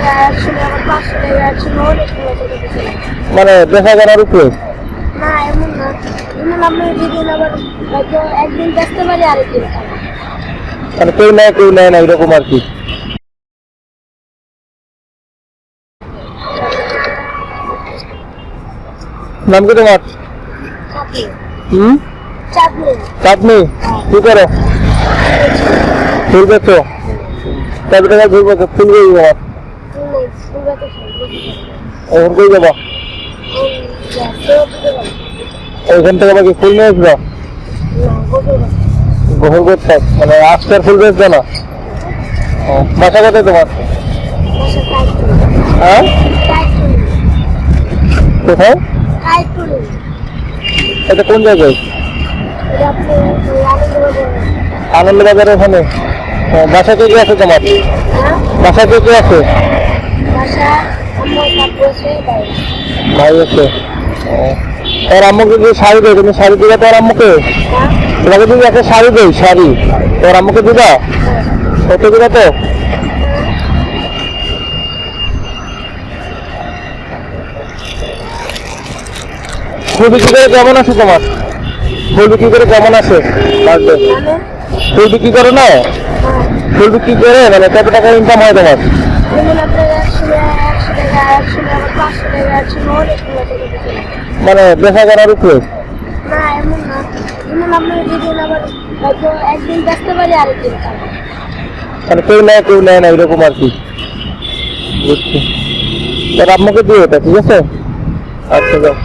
100 টাকা 500 টাকা 100 অনেক টাকা। মানে দেখা জানার উপরে? না এমন না, এমন আপনি যেদিন আবার হয়তো একদিন বেচতে পারি আরেকদিন খাবো। মানে কেউ নেয় না এরকম আর কি। নাম কি তোমার? চাটনি। হুম, চাটনি। চাটনি কি করো? ফুল বেচো? কত টাকা ফুল বেচো? ফুল কই যাবা? এখন কই যাবা? ওইখান থেকে বাকি ফুল নিয়ে আসবা? গোসল করতে মানে আজকের ফুল বেচবে না? ও, বাসা কোথায় তোমার? হ্যাঁ কোথায়? এটা কোন জায়গায়? আনন্দ বাজারের ওখানে। বাসা কে কে আছে তোমার? বাসা কে কে আছে? ভাই আছে। তোর আম্মুকে যদি শাড়ি দেয়, তুমি শাড়ি দিবা তোর আম্মুকে? তোমাকে যদি একটা শাড়ি দেয়, শাড়ি তোর আম্মুকে দিবা? কত দিবা তো? ফুল বিক্রি করে কেমন আছে তোমার? ফুল বিক্রি করে কেমন আছে? ফুল বিক্রি করে না? ফুল বিক্রি করে মানে কত টাকা ইনকাম হয় তোমার? মানে দেখা জানার উপরে? না এমন না, এমন আপনি যেদিন আবার হয়তো একদিন বেচতে পারি আরেকদিন খাবো। মানে কেউ নেয় না এরকম আর কি। বুঝছি। তোর আম্মুকে দিও এটা, ঠিক আছে? আচ্ছা যাও।